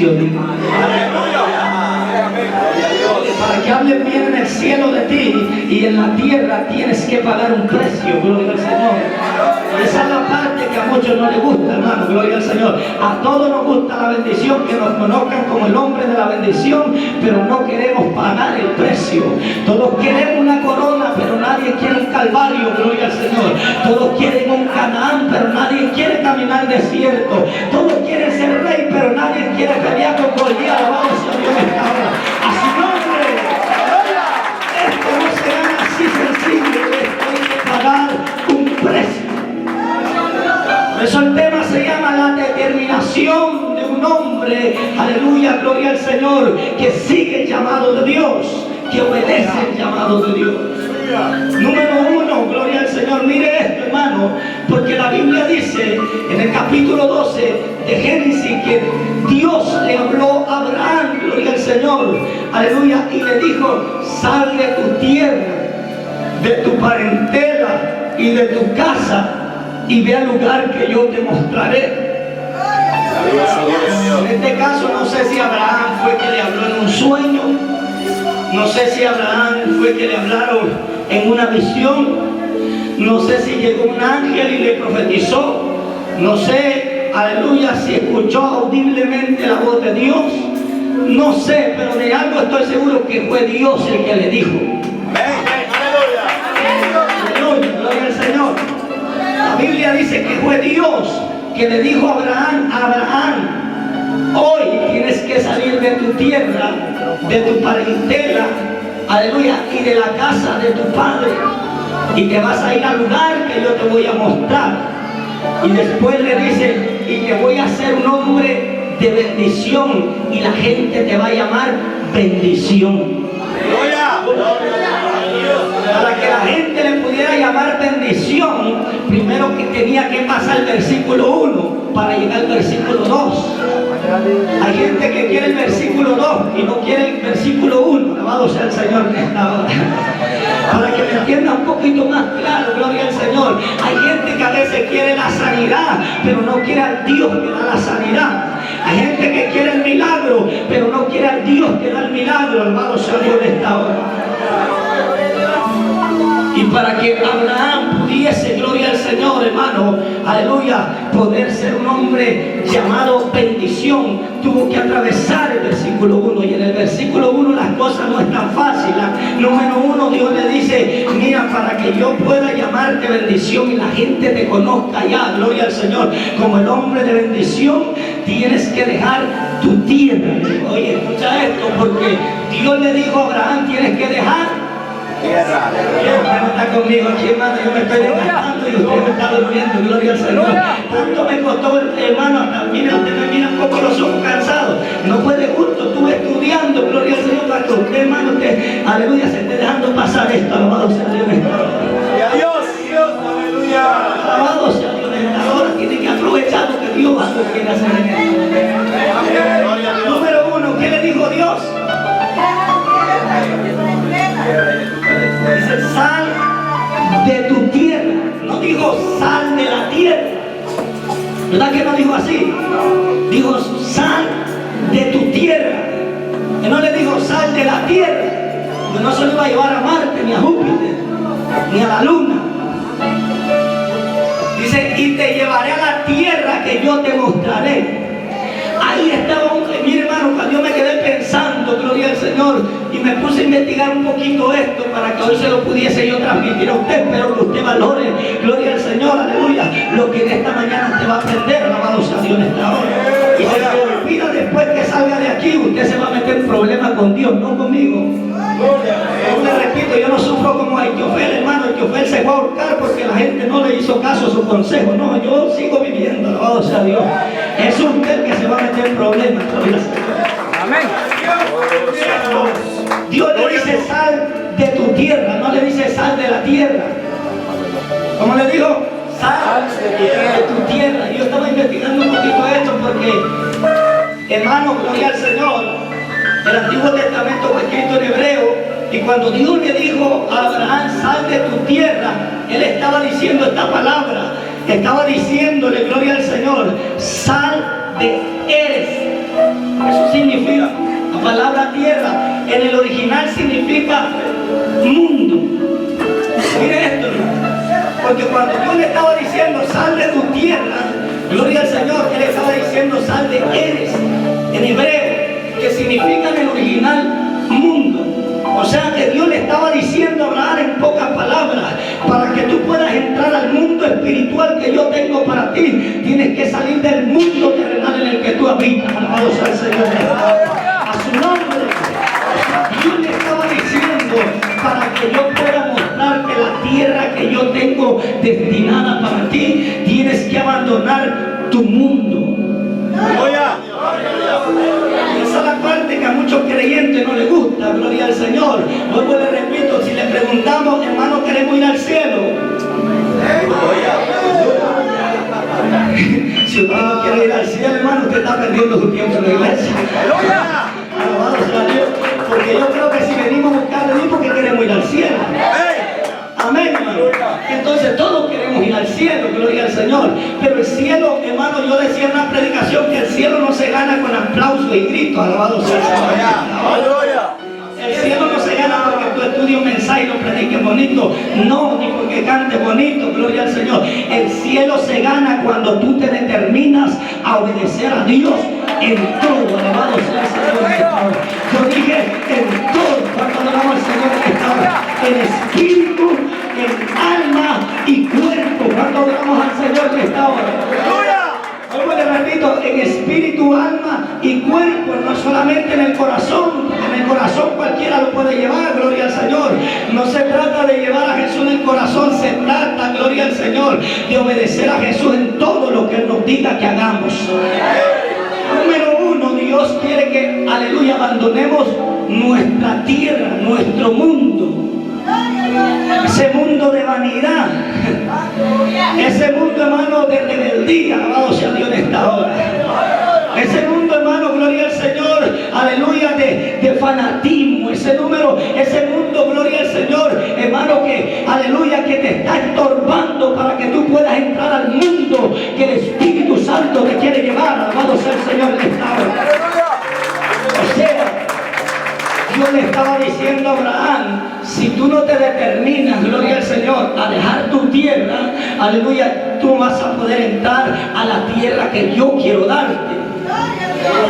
precio, digo. Para que hablen bien en el cielo de ti y en la tierra tienes que pagar un precio, gloria al Señor. Esa es la parte que a muchos no les gusta, hermano, gloria al Señor. A todos nos gusta la bendición, que nos conozcan como el hombre de la bendición, pero no queremos pagar el precio. Todos queremos una corona, pero nadie quiere un calvario, gloria al Señor. Todos quieren un Canaán, pero nadie quiere caminar desierto. Todos quieren ser rey, pero nadie quiere pelear con Goliat. Alabado sea Dios esta hora. A su nombre. Esto no se gana así sencillo, esto hay que pagar un precio. Por eso el tema se llama la determinación de un hombre, aleluya, gloria al Señor, que sigue el llamado de Dios, que obedece el llamado de Dios. Número 1, gloria al Señor. Mire esto, hermano, porque la Biblia dice en el capítulo 12 de Génesis que Dios le habló a Abraham, gloria al Señor, aleluya, y le dijo: sal de tu tierra, de tu parentela y de tu casa y ve al lugar que yo te mostraré. En este caso no sé si Abraham fue que le habló en un sueño, no sé si Abraham fue que le hablaron en una visión, no sé si llegó un ángel y le profetizó, no sé, aleluya, si escuchó audiblemente la voz de Dios, no sé, pero de algo estoy seguro, que fue Dios el que le dijo. Aleluya, gloria al Señor. La Biblia dice que fue Dios que le dijo a Abraham: hoy tienes que salir de tu tierra, de tu parentela, aleluya, y de la casa de tu padre, y te vas a ir al lugar que yo te voy a mostrar. Y después le dice: y te voy a hacer un hombre de bendición, y la gente te va a llamar bendición. Para que la gente le pudiera llamar bendición, primero que tenía que pasar el versículo 1 para llegar al versículo 2. Hay gente que quiere el versículo 2 y no quiere el versículo 1. Alabado sea el Señor en esta hora. Para que me entienda un poquito más claro, gloria al Señor. Hay gente que a veces quiere la sanidad, pero no quiere al Dios que da la sanidad. Hay gente que quiere el milagro, pero no quiere al Dios que da el milagro. Alabado sea Dios en esta hora. Y para que Abraham pudiese, gloria al Señor, hermano, aleluya, poder ser un hombre llamado bendición, tuvo que atravesar el versículo 1. Y en el versículo 1 las cosas no están fáciles. Número 1, Dios le dice: mira, para que yo pueda llamarte bendición y la gente te conozca ya, gloria al Señor, como el hombre de bendición, tienes que dejar tu tierra. Oye, escucha esto, porque Dios le dijo a Abraham: tienes que dejar tierra. Usted no está conmigo aquí, hermano. Yo me estoy desgastando y usted me está durmiendo. Gloria al Señor. Tanto me costó, hermano, hasta mira, usted me mira un poco los ojos cansados. No fue de gusto, estuve estudiando, gloria al Señor, para que usted, hermano, usted, aleluya, se esté dejando pasar esto. Alabado sea Dios. Dios, aleluya. Alabado sea Dios. Ahora tiene que aprovechar lo que Dios quiere hacer en esto. Número 1, ¿qué le dijo Dios? Dice: sal de tu tierra. No dijo sal de la tierra. ¿Verdad que no dijo así? Dijo: sal de tu tierra. Él no le dijo: sal de la tierra, porque no se lo iba a llevar a Marte, ni a Júpiter, ni a la luna. Dice: y te llevaré a la tierra que yo te mostraré. Ahí estaba, mire hermano, cuando yo me quedé pensando, gloria al Señor, y me puse a investigar un poquito esto para que hoy se lo pudiese yo transmitir a usted. Espero que usted valore, gloria al Señor, aleluya, lo que en esta mañana te va a aprender. Alabado sea Dios en esta hora. Y si se olvida después que salga de aquí, usted se va a meter en problemas con Dios, no conmigo. Yo le repito, yo no sufro como Aitofel, hermano. Aitofel se fue a ahorcar porque la gente no le hizo caso a su consejo. No, yo sigo viviendo, alabado sea Dios. Es usted que se va a meter en problemas. Amén. Dios le dice: sal de tu tierra, no le dice: sal de la tierra. ¿Cómo le dijo? Sal de tu tierra. Yo estaba investigando un poquito esto porque, hermano, gloria al Señor, el Antiguo Testamento fue escrito en hebreo, y cuando Dios le dijo a Abraham: sal de tu tierra, Él estaba diciendo esta palabra. Estaba diciéndole, gloria al Señor, sal de Eres. Eso palabra tierra en el original significa mundo. Mire esto, hermano. Porque cuando Dios le estaba diciendo sal de tu tierra, gloria al Señor, Él estaba diciendo sal de Eres, en hebreo, que significa en el original mundo. O sea que Dios le estaba diciendo a Abraham en pocas palabras, para que tú puedas entrar al mundo espiritual que yo tengo para ti, tienes que salir del mundo terrenal en el que tú habitas. Alabado sea el Señor. A su nombre. Dios le estaba diciendo, para que yo pueda mostrarte la tierra que yo tengo destinada para ti, tienes que abandonar tu mundo. Esa es la parte que a muchos creyentes no les gusta, gloria al Señor. Luego le repito, si le preguntamos, hermano, queremos ir al cielo. Si usted no quiere ir al cielo, hermano, usted está perdiendo su tiempo en la iglesia. Alabado sea Dios, porque yo creo que si venimos a buscar a Dios, porque queremos ir al cielo. Amén, hermano. Entonces todos queremos ir al cielo, gloria al Señor. Pero el cielo, hermano, yo decía en una predicación que el cielo no se gana con aplausos y gritos. Alabado sea el Señor. El cielo no se gana porque tú estudies un mensaje y lo prediques bonito. No, ni porque cantes bonito, gloria al Señor. El cielo se gana cuando tú te determinas a obedecer a Dios en todo. Alabado sea el Señor. Yo dije en todo, cuando adoramos al Señor en esta hora, en espíritu, en alma y cuerpo, cuando adoramos al Señor en esta hora. Luego le repito, en espíritu, alma y cuerpo, no solamente en el corazón. En el corazón cualquiera lo puede llevar, gloria al Señor. No se trata de llevar a Jesús en el corazón, se trata, gloria al Señor, de obedecer a Jesús en todo lo que Él nos diga que hagamos. Número uno, Dios quiere que, aleluya, abandonemos nuestra tierra, nuestro mundo. Ese mundo de vanidad, ese mundo, hermano, de rebeldía, alabado sea Dios en esta hora. Ese mundo, hermano, gloria al Señor, aleluya, de fanatismo, ese mundo, gloria al Señor, hermano, que, aleluya, que te está estorbando para que tú puedas entrar al mundo que el Espíritu Santo te quiere llevar, alabado sea el Señor en esta hora. O sea, Dios le estaba diciendo a Abraham, si tú no te determinas, gloria al Señor, a dejar tu tierra, aleluya, tú vas a poder entrar a la tierra que yo quiero darte.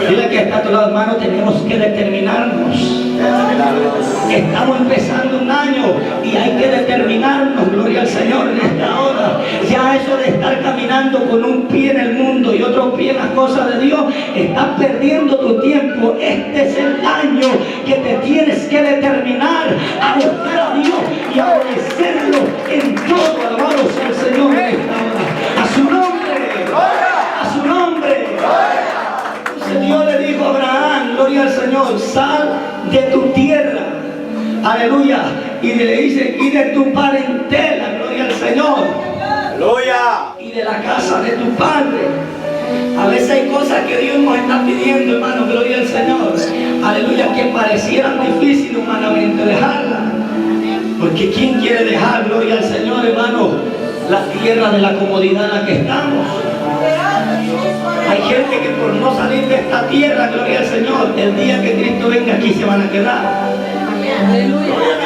Dile que está a tu lado, hermano, tenemos que determinarnos. Estamos empezando un año y hay que determinarnos, gloria al Señor, en esta hora. Ya eso de estar caminando con un pie en el mundo y otro pie en las cosas de Dios, estás perdiendo tu tiempo. Este es el año que te tienes que determinar a buscar a Dios y a obedecerlo en todo. Alabado sea el Señor en esta hora. A su nombre, a su nombre. Dios le dijo a Abraham, gloria al Señor, sal de tu tierra, aleluya, y le dice, y de tu parentela, gloria al Señor, aleluya, y de la casa de tu padre. A veces hay cosas que Dios nos está pidiendo, hermano, gloria al Señor, aleluya, que parecieran difíciles humanamente dejarlas, porque ¿quién quiere dejar, gloria al Señor, hermano, la tierra de la comodidad en la que estamos? Hay gente que por no salir de esta tierra, gloria al Señor, el día que Cristo venga aquí se van a quedar.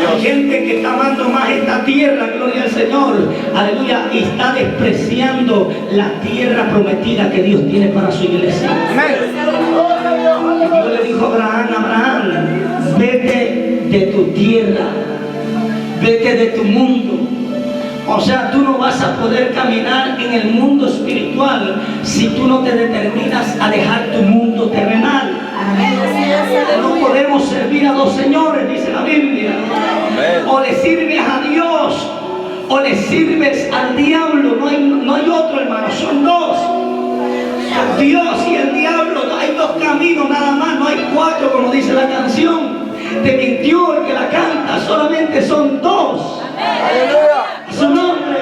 Hay gente que está amando más esta tierra, gloria al Señor, aleluya, y está despreciando la tierra prometida que Dios tiene para su iglesia. Y Dios le dijo a Abraham, Abraham, vete de tu tierra, vete de tu mundo. O sea, tú no vas a poder caminar en el mundo espiritual si tú no te determinas a dejar tu mundo terrenal. No podemos servir a dos señores, dice la Biblia. O le sirves a Dios o le sirves al diablo. No hay otro, hermano, son dos. Dios y el diablo, hay dos caminos nada más, no hay cuatro como dice la canción. Te mintió el que la canta, solamente son dos. Su nombre.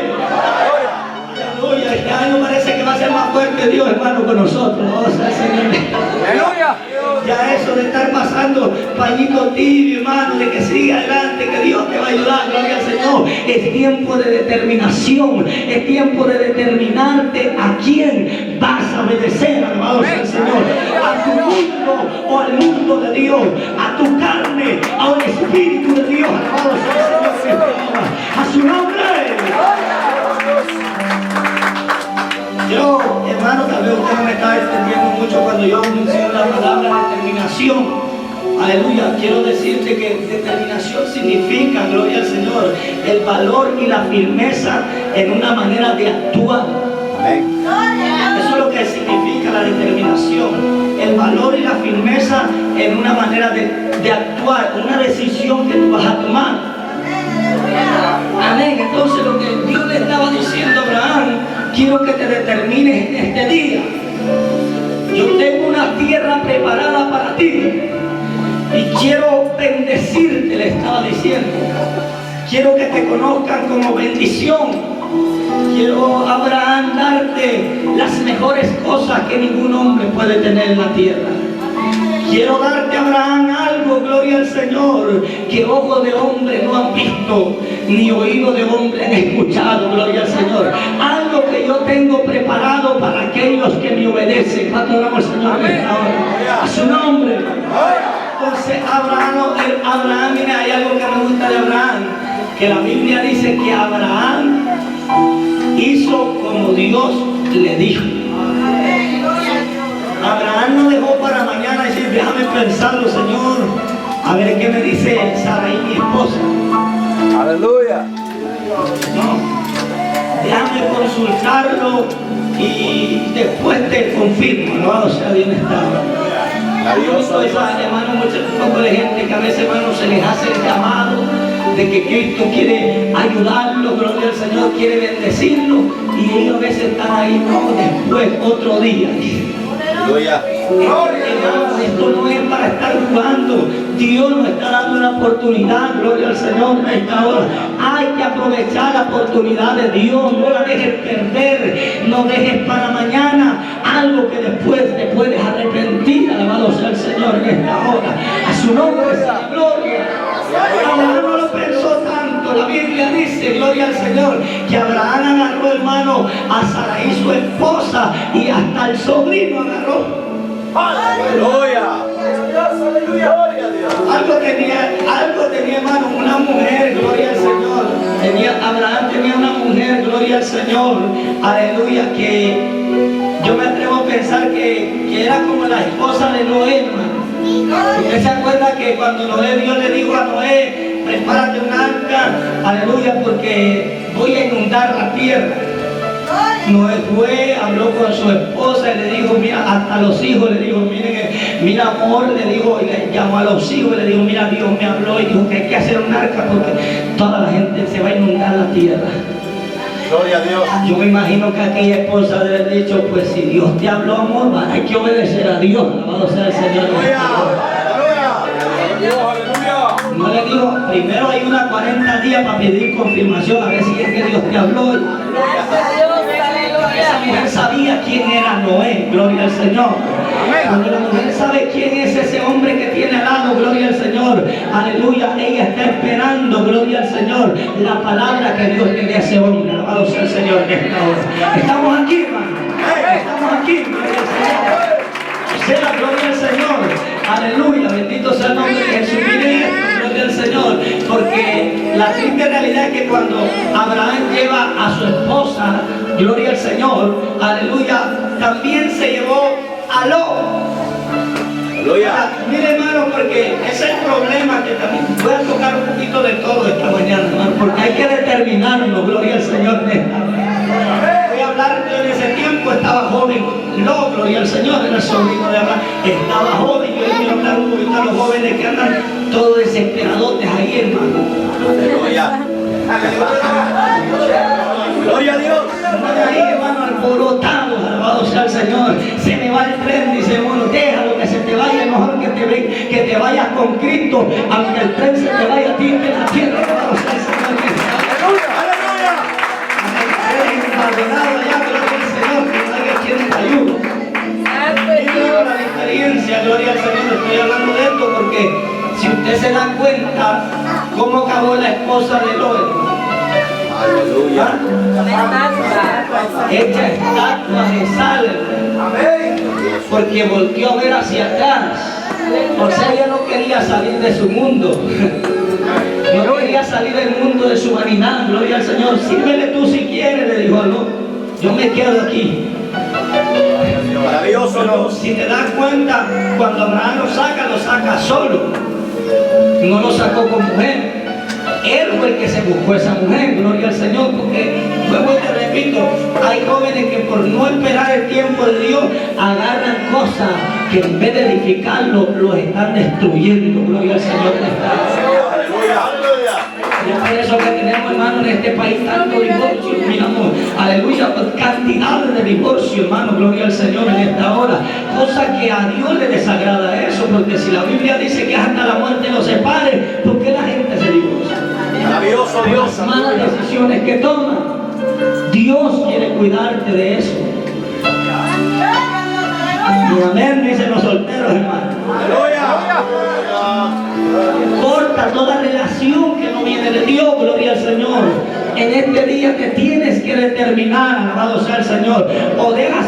Aleluya. Este año parece que va a ser más fuerte Dios, hermano, con nosotros. Oh, aleluya. Ya eso de estar pasando pañito tibio, hermano, de que siga adelante, que Dios te va a ayudar, gloria al Señor. Es tiempo de determinación, es tiempo de determinarte a quién vas a obedecer, alabado sea el Señor. A tu mundo o al mundo de Dios, a tu carne, al Espíritu de Dios. Alabado sea el Señor. A su nombre. Yo, hermano, tal vez usted no me está entendiendo mucho cuando yo menciono la palabra determinación. Aleluya, quiero decirte que determinación significa, gloria al Señor, el valor y la firmeza en una manera de actuar. Eso es lo que significa la determinación, el valor y la firmeza en una manera de actuar, una decisión que tú vas a tomar. Amén. Entonces lo que Dios le estaba diciendo a Abraham, quiero que te determines en este día. Yo tengo una tierra preparada para ti. Y quiero bendecirte, le estaba diciendo. Quiero que te conozcan como bendición. Quiero, Abraham, darte las mejores cosas que ningún hombre puede tener en la tierra. Quiero darte, Abraham, algo, gloria al Señor, que ojos de hombre no han visto, ni oídos de hombre han escuchado, gloria al Señor. Algo que yo tengo preparado para aquellos que me obedecen. ¿Cuánto oramos al Señor en esta hora? A su nombre. Entonces Abraham, mira, hay algo que me gusta de Abraham, que la Biblia dice que Abraham hizo como Dios le dijo. Abraham no dejó para mañana decir, déjame pensarlo, Señor, a ver qué me dice Sarai, mi esposa. Aleluya. No, déjame consultarlo y después te confirmo, ¿no? O sea, Dios está. Adiós, hermano, mucho poco de gente que a veces, hermano, se les hace el llamado de que Cristo quiere ayudarlo, gloria al Señor, quiere bendecirlo, y ellos a veces están ahí, no, después, otro día. Aleluya. Hermano, esto no es para estar jugando. Dios nos está dando una oportunidad, gloria al Señor, en esta hora. Hay que aprovechar la oportunidad de Dios, no la dejes perder, no dejes para mañana algo que después te puedes arrepentir. Alabado sea el Señor en esta hora. A su nombre sea gloria. Abraham no lo pensó tanto. La Biblia dice, gloria al Señor, que Abraham agarró, hermano, a Sarai, su esposa, y hasta el sobrino agarró. Aleluya. Algo tenía, hermano, una mujer, gloria al Señor. Abraham tenía una mujer, gloria al Señor. Aleluya, que yo me atrevo a pensar que era como la esposa de Noé, hermano. Usted se acuerda que cuando Dios le dijo a Noé, prepárate un arca, aleluya, porque voy a inundar la tierra. Noé fue, habló con su esposa y le dijo, mira, hasta los hijos le dijo, miren, mira, amor, le dijo, y le llamó a los hijos y le dijo, mira, Dios me habló y dijo que hay que hacer un arca porque toda la gente se va a inundar la tierra. Gloria a Dios. Yo me imagino que aquella esposa debe haber dicho, pues si Dios te habló, amor, hay que obedecer a Dios. Alabado sea el Señor. No le digo, primero hay unas 40 días para pedir confirmación, a ver si es que Dios te habló. Esa mujer sabía quién era Noé, gloria al Señor. Cuando la mujer sabe quién es ese hombre que tiene al lado, gloria al Señor, aleluya, ella está esperando, gloria al Señor, la palabra que Dios le dé a ese hombre. Alabado sea el Señor en esta hora. Estamos aquí, hermano. Estamos aquí, gloria al Señor. Sea la gloria al Señor. Aleluya, bendito sea el nombre de Jesús. Mire, gloria al Señor, porque la triste realidad es que cuando Abraham lleva a su esposa, gloria al Señor, aleluya, también se llevó a Lot. Aleluya. Mire, hermano, porque ese es el problema, que también voy a tocar un poquito de todo esta mañana, hermano, porque hay que determinarlo, gloria al Señor. Voy a hablar, yo en ese tiempo estaba joven, no, gloria al Señor, era el sobrino de Abraham, estaba joven. Yo le quiero hablar un poquito a los jóvenes que andan todos desesperadotes ahí, hermano. Aleluya. Gloria a Dios. Andan ahí, hermano, alborotados, alabado sea el Señor. Se me va el tren, dice uno, déjalo que se te vaya, mejor que te vayas con Cristo, aunque el tren se te vaya a ti en la tierra, alabado sea el Señor. Aleluya. Abandonado allá, gloria al Señor, que nadie quiere te ayuda. Y tengo la experiencia, gloria al Señor, estoy hablando de esto porque si usted se da cuenta cómo acabó la esposa de Lot, Aleluya. hecha estatua de sal, porque volteó a ver hacia atrás. O sea, ella no quería salir de su mundo. No quería salir del mundo de su vanidad. Gloria al Señor. Sírvele tú si quieres, le dijo algo. Yo me quedo aquí. Maravilloso, Pero ¿no? si te das cuenta, cuando Abraham lo saca solo. No lo sacó con mujer. Él fue el que se buscó esa mujer, gloria al Señor, porque luego te repito, hay jóvenes que por no esperar el tiempo de Dios agarran cosas que en vez de edificarlo, los están destruyendo, gloria al Señor. Y es por eso que tenemos, hermano, en este país tanto divorcio, miramos, aleluya, cantidades de divorcio, hermano, gloria al Señor en esta hora, cosa que a Dios le desagrada eso, porque si la Biblia dice que hasta la muerte los separe, ¿por qué la gente se divorcia? Maravilloso Dios. Las malas decisiones que toma, Dios quiere cuidarte de eso. Y amén, dicen los solteros, hermano. Aleluya. Corta toda relación que no viene de Dios, gloria al Señor. En este día te tienes que determinar, alabado sea el Señor, o dejas